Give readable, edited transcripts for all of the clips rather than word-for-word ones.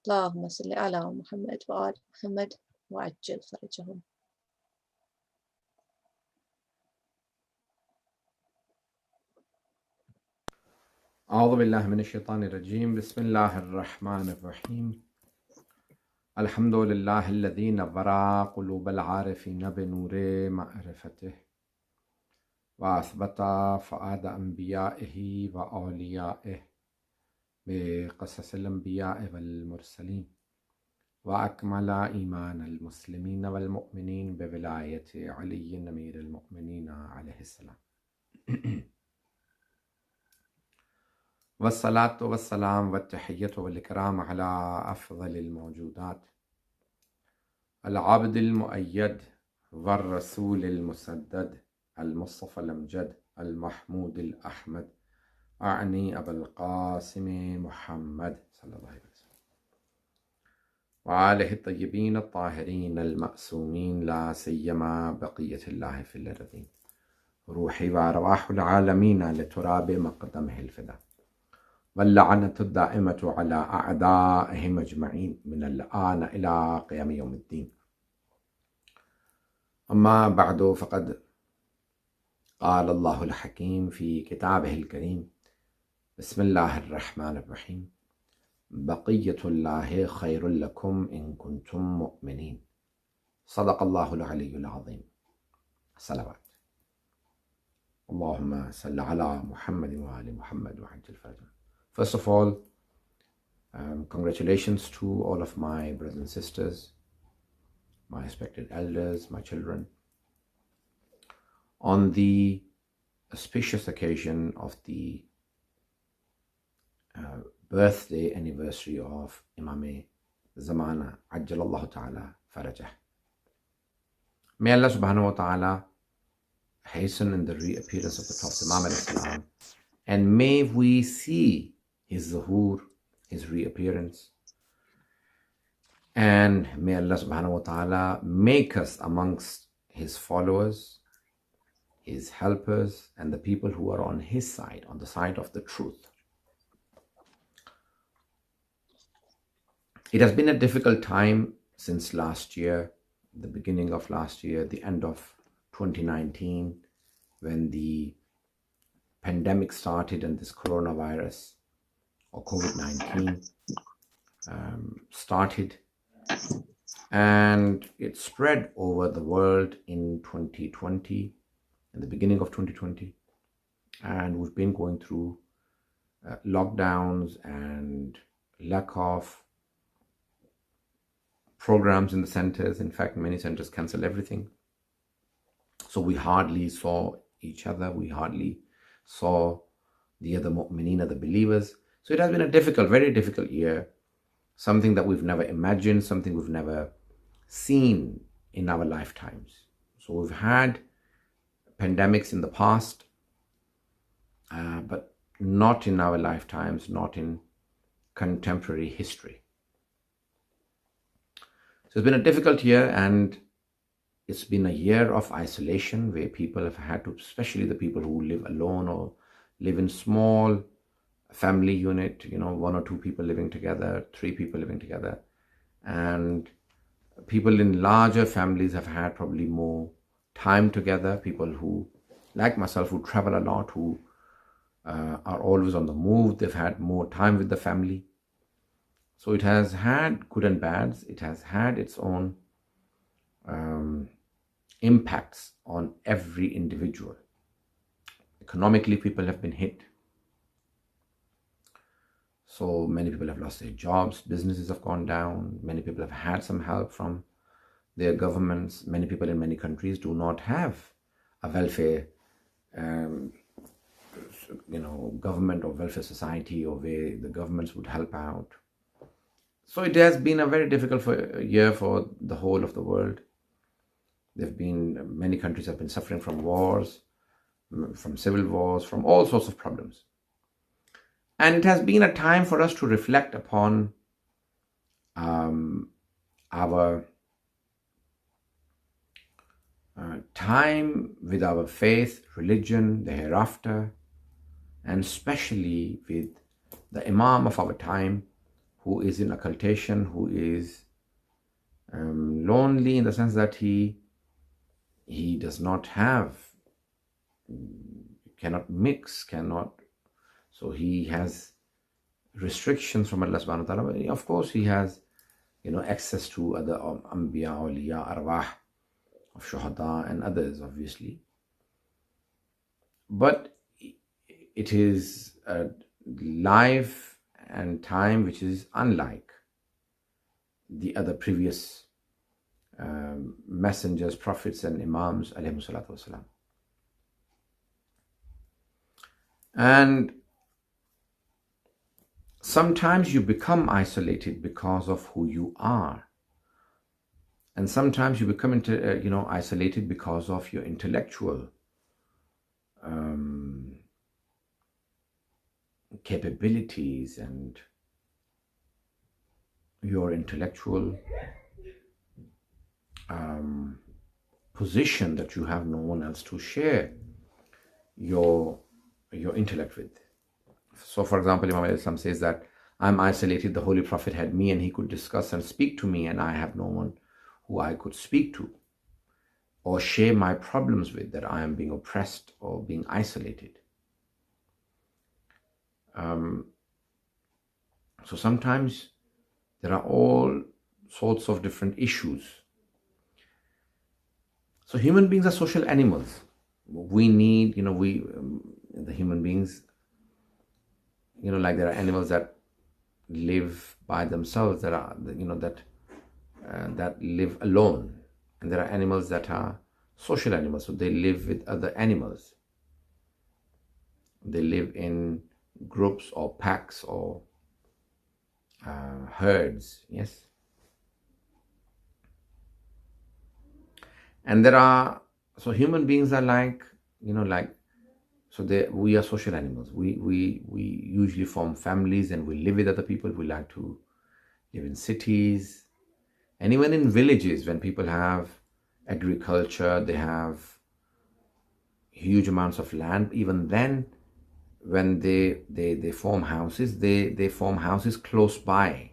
اللهم صل على محمد وآل محمد وعجل فرجهم. أعوذ بالله من الشيطان الرجيم. بسم الله الرحمن الرحيم. الحمد لله الذي نور قلوب العارفين بنور معرفته وأثبت فؤاد أنبيائه وأوليائه بقصص الأنبياء والمرسلين وأكمل إيمان المسلمين والمؤمنين بولاية علي أمير المؤمنين عليه السلام. والصلاة والسلام والتحية والإكرام على أفضل الموجودات العبد المؤيد والرسول المسدد المصطفى الأمجد المحمود الأحمد أعني أبا القاسم محمد صلى الله عليه وسلم وآله الطيبين الطاهرين المأسومين لا سيما بقية الله في الأرضين روحي وأرواح العالمين لتراب مقدمه الفداء واللعنة الدائمة على أعدائهم أجمعين من الآن إلى قيام يوم الدين. أما بعد، فقد قال الله الحكيم في كتابه الكريم: بسم الله الرحمن الرحيم. بقية الله خير لكم إن كنتم مؤمنين. صدق الله العلي العظيم. الصلوات. اللهم صل على محمد وآل محمد وعجل فرجهم. First of all, congratulations to all of my brothers and sisters, my respected elders, my children, on the auspicious occasion of the birthday anniversary of Imam Zamana, Ajjalallahu Ta'ala Farajah. May Allah subhanahu wa ta'ala hasten in the reappearance of the Prophet Muhammad Islam, and may we see his zuhur, his reappearance, and may Allah subhanahu wa ta'ala make us amongst his followers, his helpers, and the people who are on his side, on the side of the truth. It has been a difficult time since last year, the beginning of last year, the end of 2019, when the pandemic started and this coronavirus or COVID-19 started, and it spread over the world in 2020, in the beginning of 2020, and we've been going through lockdowns and lack of programs in the centers. In fact, many centers canceled everything, so we hardly saw each other, we hardly saw the other mu'mineen, the believers. So it has been a difficult, very difficult year, something that we've never imagined, something we've never seen in our lifetimes. So we've had pandemics in the past, but not in our lifetimes, not in contemporary history. So it's been a difficult year, and it's been a year of isolation where people have had to, especially the people who live alone or live in small family unit, one or two people living together, three people living together. And people in larger families have had probably more time together. People who, like myself, who travel a lot, who are always on the move, they've had more time with the family. So it has had good and bads. It has had its own impacts on every individual. Economically, people have been hit. So many people have lost their jobs, businesses have gone down, many people have had some help from their governments. Many people in many countries do not have a welfare, government or welfare society, or where the governments would help out. So it has been a very difficult year for the whole of the world. Many countries have been suffering from wars, from civil wars, from all sorts of problems. And it has been a time for us to reflect upon our time with our faith, religion, the hereafter, and especially with the Imam of our time, who is in occultation, who is lonely in the sense that he does not have, cannot mix, so he has restrictions from Allah subhanahu wa ta'ala. Of course, he has, access to other anbiya, awliya, arwah, of shuhada and others, obviously. But it is a life and time which is unlike the other previous messengers, prophets and imams, alayhi salatu wasalam. And sometimes you become isolated because of who you are. And sometimes you become isolated because of your intellectual capabilities and your intellectual position, that you have no one else to share your intellect with. So for example, Imam Islam says that I'm isolated, the Holy Prophet had me and he could discuss and speak to me, and I have no one who I could speak to or share my problems with, that I am being oppressed or being isolated. So sometimes there are all sorts of different issues. So human beings are social animals. We need, the human beings, like there are animals that live by themselves, that are, that live alone. And there are animals that are social animals, so they live with other animals. They live in groups or packs or herds, yes. And so human beings are we are social animals. We usually form families and we live with other people. We like to live in cities. And even in villages, when people have agriculture, they have huge amounts of land. Even then, when they form houses, they form houses close by.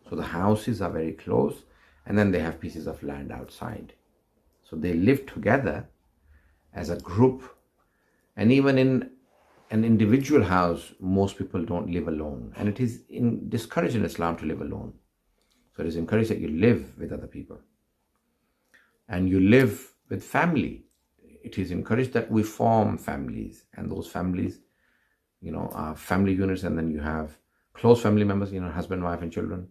So the houses are very close, and then they have pieces of land outside. So they live together as a group. And even in an individual house, most people don't live alone. And it is discouraged in Islam to live alone. So it is encouraged that you live with other people. And you live with family. It is encouraged that we form families. And those families, are family units. And then you have close family members, husband, wife and children.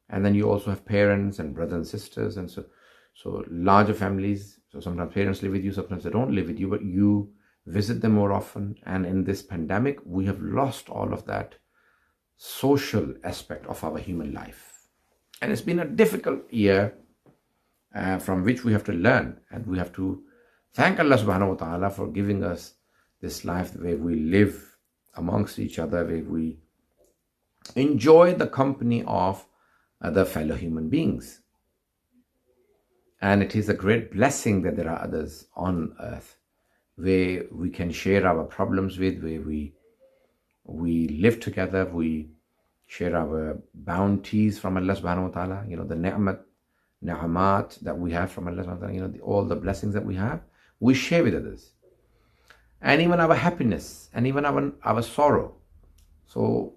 And then you also have parents and brothers and sisters. And so larger families. So sometimes parents live with you, sometimes they don't live with you, but you visit them more often. And in this pandemic, we have lost all of that social aspect of our human life. And it's been a difficult year from which we have to learn. And we have to thank Allah subhanahu wa ta'ala for giving us this life where we live amongst each other, where we enjoy the company of other fellow human beings. And it is a great blessing that there are others on earth where we can share our problems with, where we live together, we share our bounties from Allah subhanahu wa ta'ala, the ni'mat that we have from Allah subhanahu wa ta'ala, all the blessings that we have, we share with others. And even our happiness, and even our sorrow. So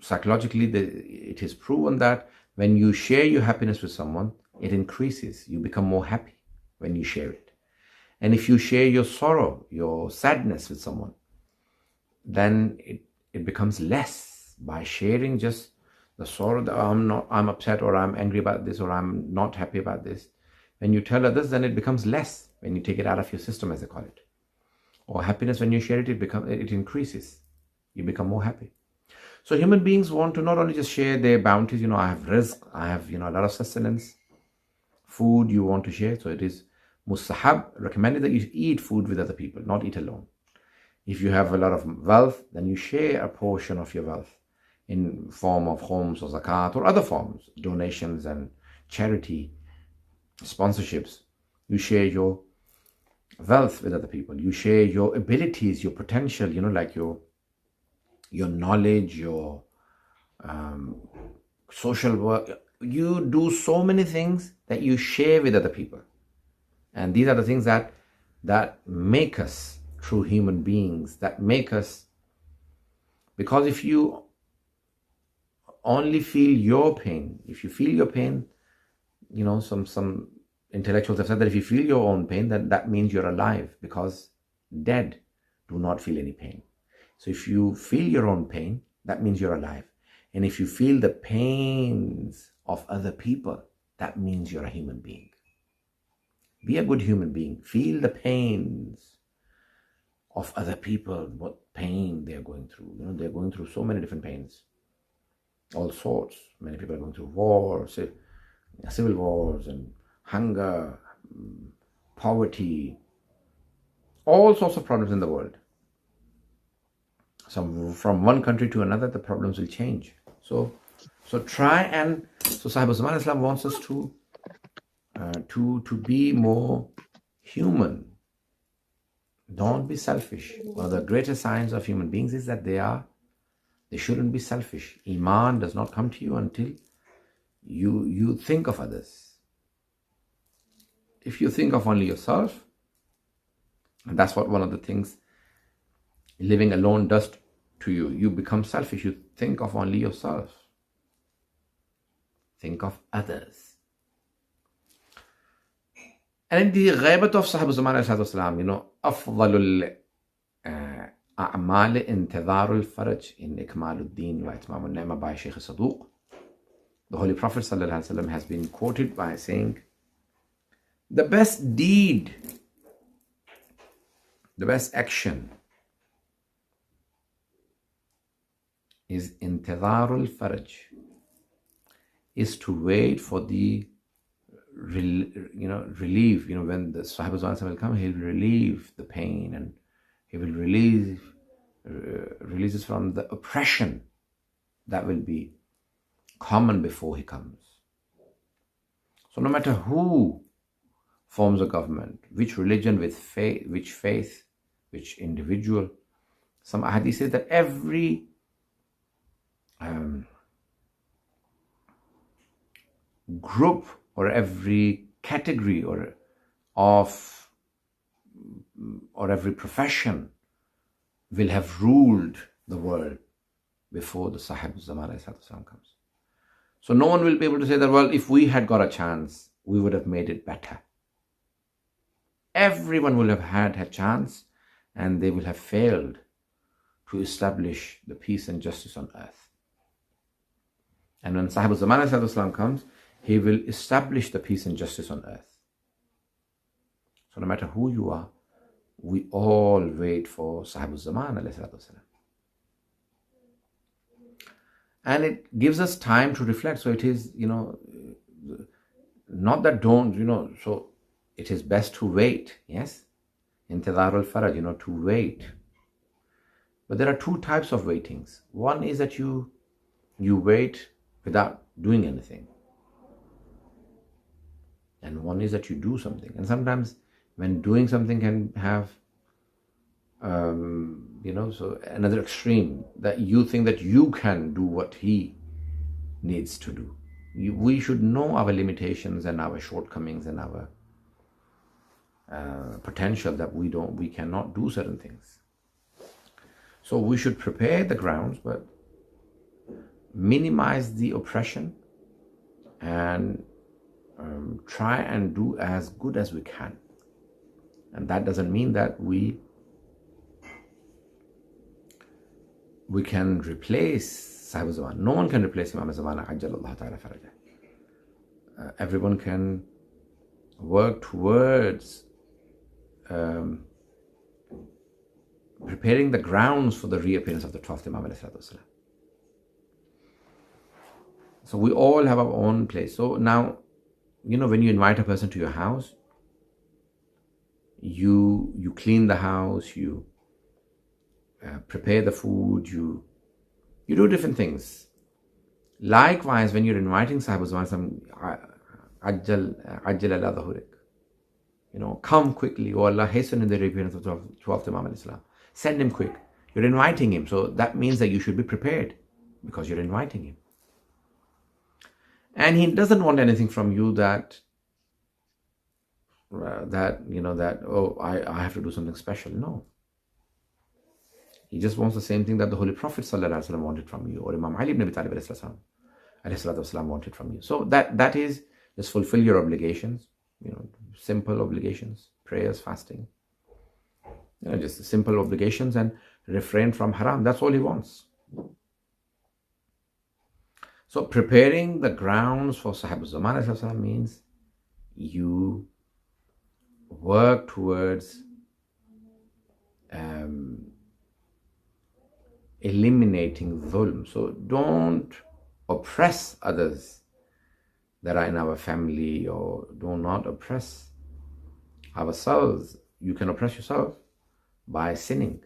psychologically, it is proven that when you share your happiness with someone, it increases. You become more happy when you share it. And if you share your sorrow, your sadness with someone, then it becomes less. By sharing just the sorrow that I'm upset, or I'm angry about this, or I'm not happy about this. When you tell others, then it becomes less. When you take it out of your system, as they call it. Or happiness, when you share it, it increases. You become more happy. So human beings want to not only just share their bounties, I have rizq, I have, a lot of sustenance, food you want to share. So it is mustahab, recommended that you eat food with other people, not eat alone. If you have a lot of wealth, then you share a portion of your wealth in form of homes or zakat or other forms, donations and charity, sponsorships. You share your wealth with other people. You share your abilities, your potential, like your knowledge, your social work. You do so many things that you share with other people. And these are the things that make us true human beings, that make us, because if you only feel your pain, if you feel your pain, some intellectuals have said that if you feel your own pain, then that means you're alive, because dead do not feel any pain. So if you feel your own pain, that means you're alive. And if you feel the pains of other people, that means you're a human being. Be a good human being. Feel the pains of other people, what pain they're going through. They're going through so many different pains, all sorts. Many people are going through wars, civil wars, and hunger, poverty, all sorts of problems in the world. So from one country to another, the problems will change. So try and Sahib Zaman Islam wants us to be more human. Don't be selfish. One of the greatest signs of human beings is that they shouldn't be selfish. Iman does not come to you until you think of others. If you think of only yourself, and that's what one of the things living alone does to you, you become selfish. You think of only yourself. Think of others. And in the ghaibat of Sahib Zaman والسلام, أفضل الأعمال انتظار الفرج in إكمال الدين وإتمام النعمة by Shaykh Saduq. The Holy Prophet ﷺ has been quoted by saying, the best deed, the best action is intidharul faraj, is to wait for the relief. When the Sahib will come, he will relieve the pain, and he will releases from the oppression that will be common before he comes. So no matter who forms a government, which religion, which faith, which individual, some hadith says that every group or every category or every profession will have ruled the world before the Sahib Zaman comes. So no one will be able to say that, well, if we had got a chance, we would have made it better. Everyone will have had a chance, and they will have failed to establish the peace and justice on earth. And when Sahib Zaman comes, he will establish the peace and justice on earth. So no matter who you are, we all wait for Sahib Zaman. And it gives us time to reflect. So it is, not that don't, so it is best to wait, yes? Intidhar al-faraj, to wait. But there are two types of waitings. One is that you wait without doing anything. And one is that you do something. And sometimes when doing something can have, so another extreme, that you think that you can do what he needs to do. We should know our limitations and our shortcomings and our potential, that we cannot do certain things. So we should prepare the grounds, but minimize the oppression and try and do as good as we can. And that doesn't mean that we can replace Sahib Zaman. No one can replace Imam Zaman Ajjalallahu Ta'ala Farajah. Everyone can work towards preparing the grounds for the reappearance of the 12th Imam. So we all have our own place. So now, when you invite a person to your house, you clean the house, you prepare the food, you do different things. Likewise, when you're inviting Sahib Zaman, Ajjal ala dhahurik, come quickly, O Allah, hasten in the reappearance of 12th Imam al-Islam. Send him quick. You're inviting him, so that means that you should be prepared, because you're inviting him. And he doesn't want anything from you that oh, I have to do something special. No. He just wants the same thing that the Holy Prophet ﷺ wanted from you, or Imam Ali ibn Abi Talib ﷺ wanted from you. So that is just fulfill your obligations, simple obligations, prayers, fasting, just simple obligations, and refrain from haram. That's all he wants. So preparing the grounds for Sahib Zaman means you work towards eliminating dhulm. So don't oppress others that are in our family, or do not oppress ourselves. You can oppress yourself by sinning.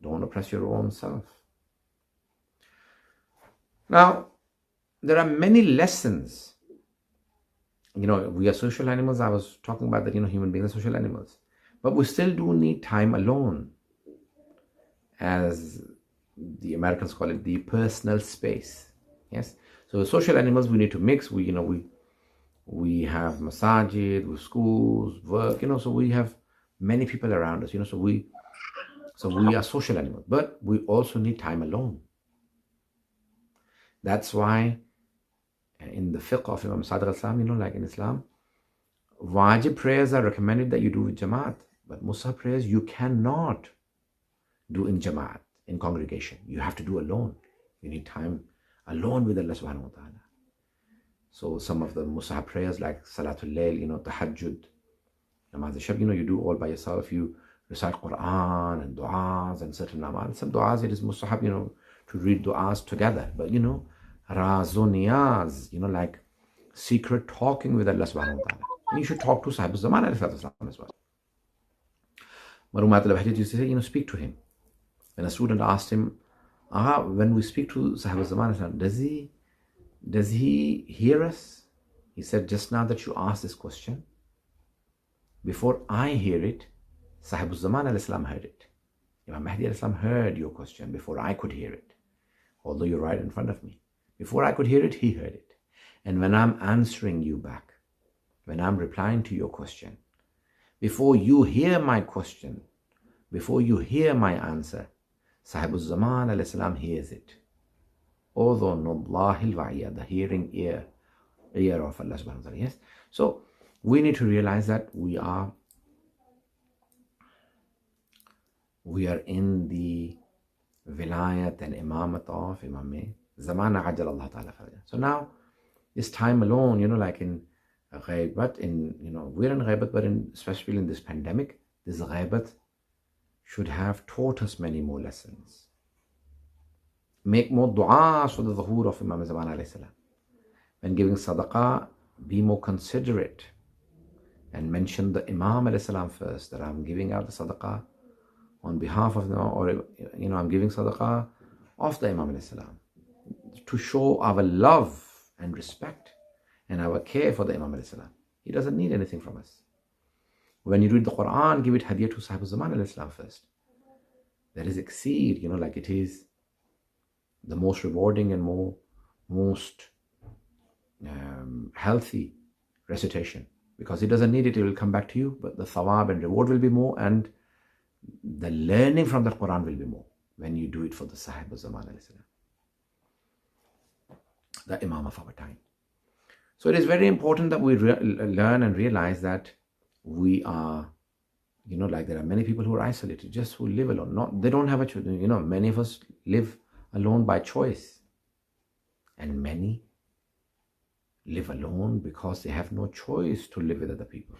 Don't oppress your own self. Now, there are many lessons. We are social animals. I was talking about that, human beings are social animals. But we still do need time alone. As the Americans call it, the personal space. Yes. So social animals, we need to mix. We have masajid, with schools, work, so we have many people around us, so we are social animals, but we also need time alone. That's why in the fiqh of Imam Sadiq al-Islam, like in Islam, wajib prayers are recommended that you do with jamaat, but mustahab prayers you cannot do in jamaat, in congregation. You have to do alone. You need time alone with Allah subhanahu wa ta'ala. So some of the mustahab prayers like Salatul Layl, Tahajjud, Namaz al-Shab, you do all by yourself. You recite Quran and du'as and certain namaz. Some du'as it is mustahab, to read du'as together. But razo niyaz, like secret talking with Allah subhanahu wa ta'ala. And you should talk to Sahib Zaman as well. Marumat al-Bahjat used to say, speak to him. When a student asked him, when we speak to Sahib Zaman, does he hear us? He said, just now that you asked this question, before I hear it, Sahib Zaman al-Islam heard it. Imam Mahdi al-Islam heard your question before I could hear it. Although you're right in front of me. Before I could hear it, he heard it. And when I'm answering you back, when I'm replying to your question, before you hear my question, before you hear my answer, Sahib Zaman al-Islam hears it. Udhun Allahil Wa'iyah, the hearing ear of Allah subhanahu wa ta'ala. Yes. So we need to realize that we are in the vilayat and imamat of Imam Zamana Ajal Allah Ta'ala. So now this time alone, like in ghaibat, we're in ghaibat, but especially in this pandemic, this ghaibat should have taught us many more lessons. Make more du'as for the dhuhur of Imam Zaman alayhi salam. When giving sadaqah, be more considerate and mention the Imam alayhi salam first, that I'm giving out the sadaqah on behalf of them, or I'm giving sadaqah of the Imam alayhi salam, to show our love and respect and our care for the Imam alayhi salam. He doesn't need anything from us. When you read the Quran, give it hadiyah to Sahib Zaman alayhi salam first. That is exceed, like it is the most rewarding and most healthy recitation, because he doesn't need it, it will come back to you, but the thawab and reward will be more, and the learning from the Quran will be more when you do it for the Sahib Zaman alayhi salam, the Imam of our time. So it is very important that we learn and realize that we are, like there are many people who are isolated, just who live alone. They don't have a choice. Many of us live alone by choice, and many live alone because they have no choice to live with other people.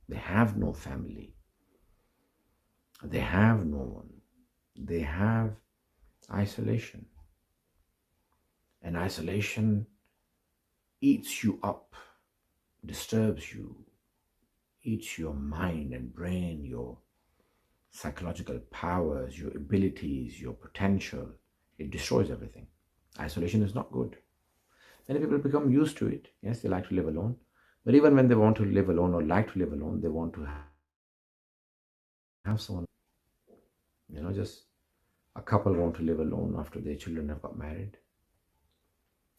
They have no family. They have no one. They have isolation. And isolation eats you up, disturbs you, eats your mind and brain, your psychological powers, your abilities, your potential. It destroys everything. Isolation is not good. Many people become used to it. Yes, they like to live alone. But even when they want to live alone or like to live alone, they want to have someone. Just a couple want to live alone after their children have got married.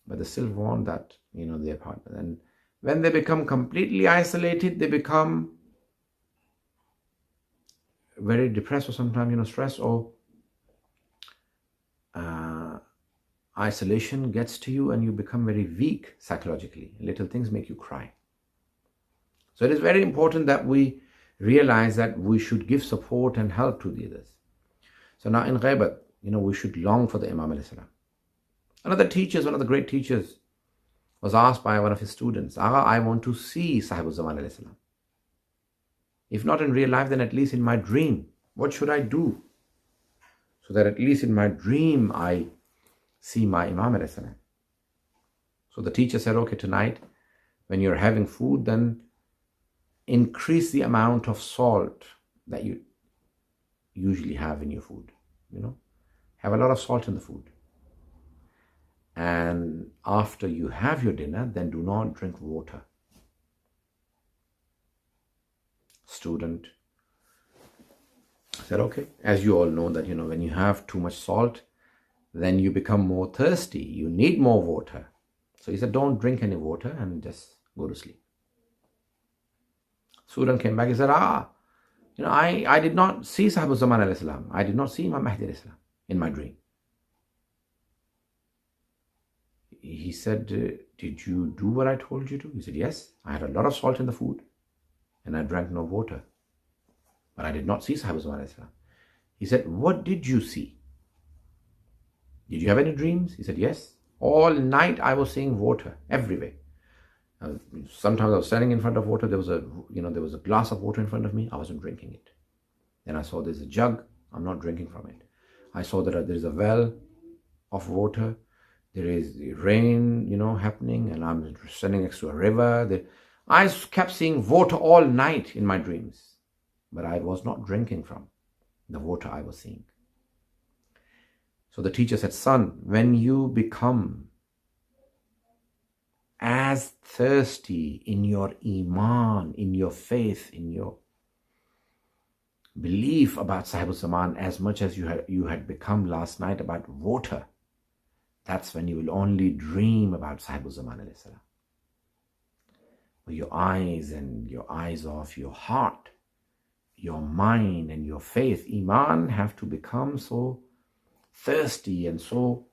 but they still want that, their partner. And when they become completely isolated, they become very depressed, or sometimes, stressed, or isolation gets to you and you become very weak psychologically. Little things make you cry. So it is very important that we realize that we should give support and help to the others. So now in Ghaibat, we should long for the Imam alayhi salam. One of the great teachers, was asked by one of his students, Agha, I want to see Sahibul Zaman alayhi salam. If not in real life, then at least in my dream. What should I do? So that at least in my dream, I see my Imam alayhi salam. So the teacher said, okay, tonight, when you're having food, then increase the amount of salt that you usually have in your food. Have a lot of salt in the food. And after you have your dinner, then do not drink water. Student said, okay. As you all know that, when you have too much salt, then you become more thirsty. You need more water. So he said, don't drink any water and just go to sleep. Student came back. He said, I did not see Sahibul Zaman alayhi salam. I did not see Imam Mahdi alayhi salam in my dream. He said, did you do what I told you to? He said, yes. I had a lot of salt in the food and I drank no water. But I did not see Sahibul Zaman alayhi salam. He said, what did you see? Did you have any dreams? He said, yes. All night I was seeing water everywhere. Sometimes I was standing in front of water. There was a glass of water in front of me. I wasn't drinking it. Then I saw there's a jug. I'm not drinking from it. I saw that there's a well of water. There is rain, happening, and I'm standing next to a river. I kept seeing water all night in my dreams, but I was not drinking from the water I was seeing. So the teacher said, son, when you become as thirsty in your iman, in your faith, in your belief about Sahibul Zaman as much as you had become last night about water, that's when you will only dream about Sahibul Zaman alayhi salam. With your eyes and your eyes of your heart, your mind and your faith, iman, have to become so thirsty and so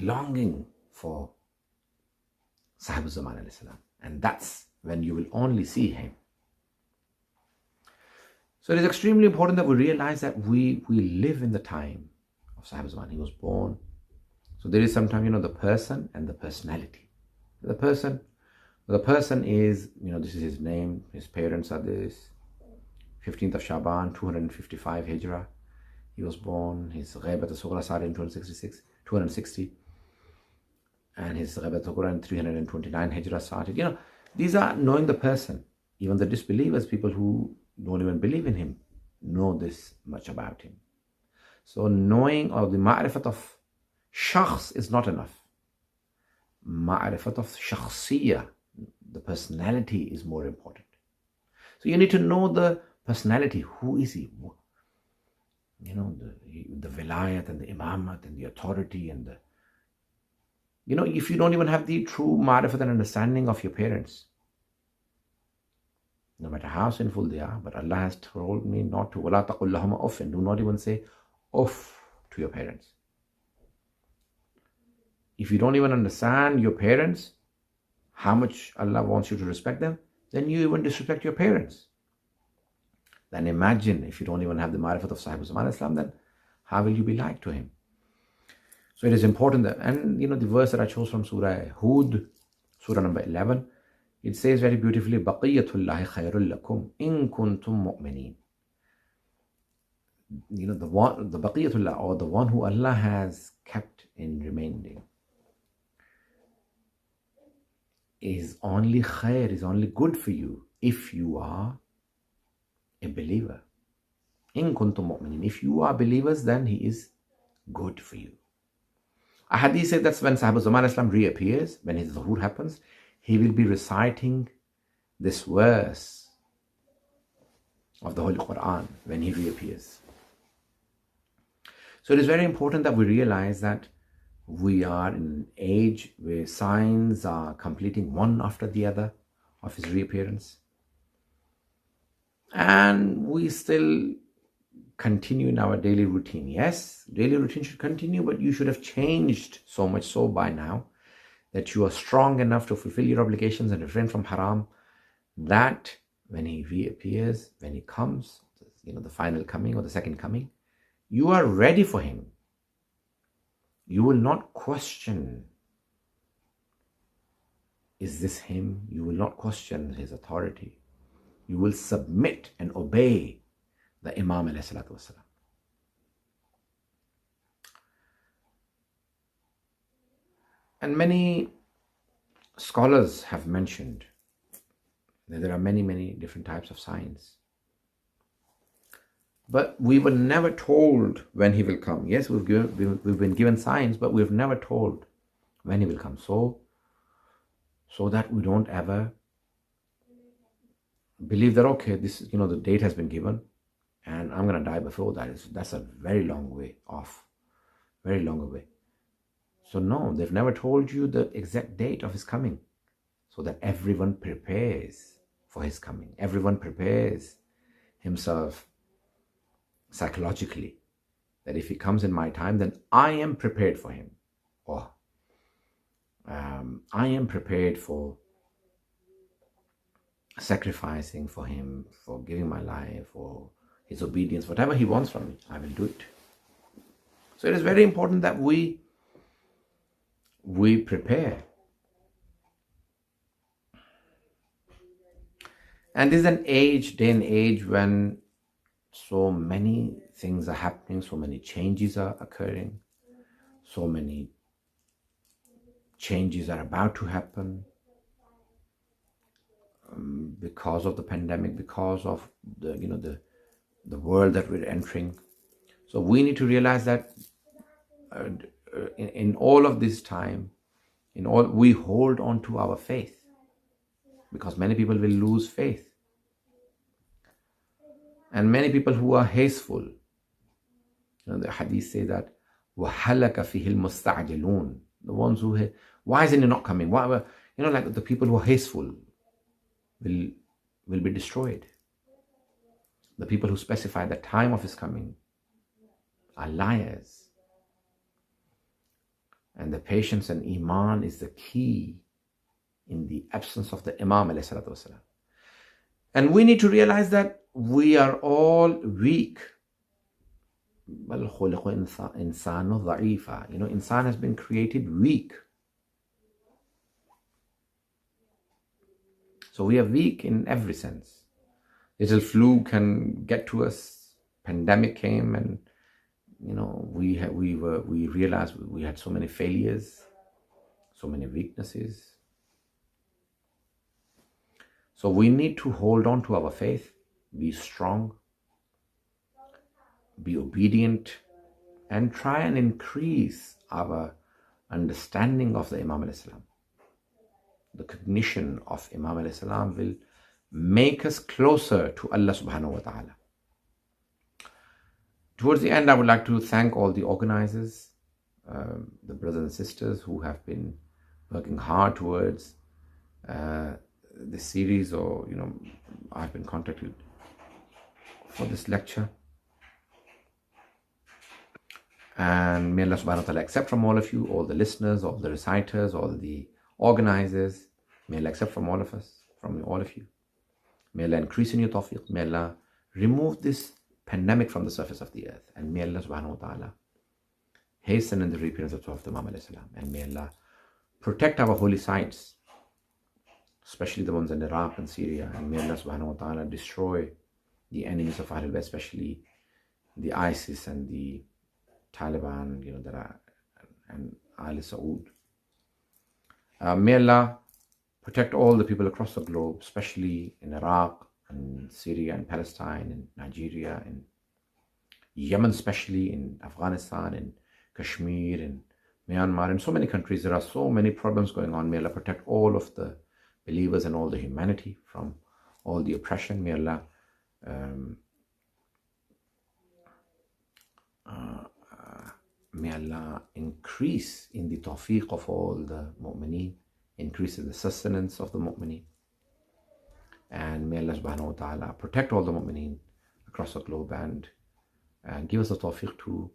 longing for Sahibul Zaman alayhi salam. And that's when you will only see him. So it is extremely important that we realize that we live in the time of Sahibul Zaman. He was born. So there is sometimes, the person and the personality. The person is, this is his name. His parents are this. 15th of Shaban, 255 Hijrah. He was born. His Ghaibat al-Sughra started in 260. And his Ghaibat al-Kubra in 329 Hijrah started. These are knowing the person. Even the disbelievers, people who don't even believe in him, know this much about him. So knowing or the ma'rifat of shakhs is not enough. Ma'rifat of shakhsiyah, the personality, is more important. So you need to know the personality. Who is he? The vilayat and the imamat and the authority and the... if you don't even have the true ma'rifat and understanding of your parents, no matter how sinful they are, but Allah has told me not to, وَلَا تَقُلْ لَهُمَا أُفٍّ, do not even say uff to your parents. If you don't even understand your parents, how much Allah wants you to respect them, then you even disrespect your parents. Then imagine if you don't even have the ma'rifat of Sahibul Zaman Islam, then how will you be like to him? So it is important that, and the verse that I chose from Surah Hud, Surah number 11, it says very beautifully, Baqiyatullahi khayrul lakum in kuntum mu'mineen. The Baqiyatullah, or the one who Allah has kept in remaining, is only khair, is only good for you if you are a believer. In kuntum mu'mineen. If you are believers, then he is good for you. A hadith said that's when Sahibul Zaman Islam reappears, when his zuhur happens, he will be reciting this verse of the Holy Quran when he reappears. So it is very important that we realize that we are in an age where signs are completing one after the other of his reappearance. And we still continue in our daily routine. Yes, daily routine should continue, but you should have changed so much so by now that you are strong enough to fulfill your obligations and refrain from haram, that when he reappears, when he comes, the final coming or the second coming, you are ready for him. You will not question, is this him? You will not question his authority. You will submit and obey the Imam alayhi salatu wasalam. And many scholars have mentioned that there are many, many different types of signs. But we were never told when he will come. Yes, we've been given signs, but we've never told when he will come. So that we don't ever believe that, okay, this the date has been given and I'm going to die before that. That's a very long way off, very long away. So no, they've never told you the exact date of his coming, so that everyone prepares for his coming. Everyone prepares himself psychologically, that if he comes in my time, then I am prepared for him, or I am prepared for sacrificing for him, for giving my life, for his obedience, whatever he wants from me, I will do it. So it is very important that we prepare. And this is an day and age when so many things are happening, so many changes are occurring, so many changes are about to happen because of the pandemic, because of the world that we're entering. So we need to realize that in all of this time, we hold on to our faith, because many people will lose faith. And many people who are hasteful, the hadith say that وَحَلَكَ فِيهِ الْمُسْتَعْجِلُونَ, the ones who, why isn't it not coming? Why, like the people who are hasteful will be destroyed. The people who specify the time of his coming are liars. And the patience and iman is the key in the absence of the Imam alayhi salatu wasalam. And we need to realize that we are all weak. Insan has been created weak. So we are weak in every sense. Little flu can get to us. Pandemic came, and we realized we had so many failures, so many weaknesses. So we need to hold on to our faith, be strong, be obedient, and try and increase our understanding of the Imam alayhi salam. The cognition of Imam alayhi salam will make us closer to Allah subhanahu wa ta'ala. Towards the end, I would like to thank all the organizers, the brothers and sisters who have been working hard towards this series, or I've been contacted for this lecture. And may Allah subhanahu wa ta'ala accept from all of you, all the listeners, all the reciters, all the organizers. May Allah accept from all of us, from all of you. May Allah increase in your tawfiq. May Allah remove this pandemic from the surface of the earth. And may Allah subhanahu wa ta'ala hasten in the reappearance of the Imam alayhi salam. And may Allah protect our holy sites, especially the ones in Iraq and Syria. And may Allah subhanahu wa ta'ala destroy the enemies of Ahlul Bayt, especially the ISIS and the Taliban, that are, and Al Saud. May Allah protect all the people across the globe, especially in Iraq and Syria and Palestine and Nigeria and Yemen, especially in Afghanistan and Kashmir and Myanmar and so many countries. There are so many problems going on. May Allah protect all of the believers and all the humanity from all the oppression. May Allah may Allah increase in the tawfiq of all the mu'mineen, increase in the sustenance of the mu'mineen, and may Allah subhanahu wa ta'ala protect all the mu'mineen across the globe and give us the tawfiq to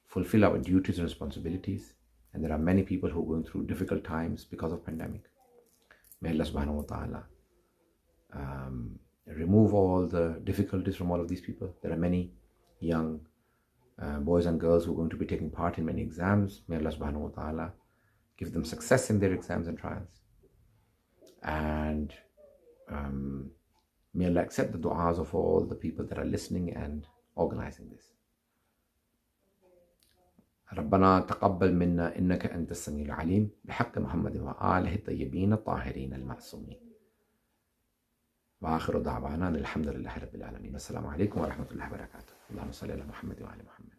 fulfill our duties and responsibilities. And there are many people who are going through difficult times because of pandemic. May Allah subhanahu wa ta'ala remove all the difficulties from all of these people. There are many young boys and girls who are going to be taking part in many exams. May Allah subhanahu wa ta'ala give them success in their exams and trials. And may Allah accept the du'as of all the people that are listening and organizing this. ربنا تقبل منا إنك أنت السميع العليم بحق محمد وآله الطيبين الطاهرين المعصومين. وآخر دعوانا الحمد لله رب العالمين. السلام عليكم ورحمة الله وبركاته. اللهم صل على محمد وعلى محمد.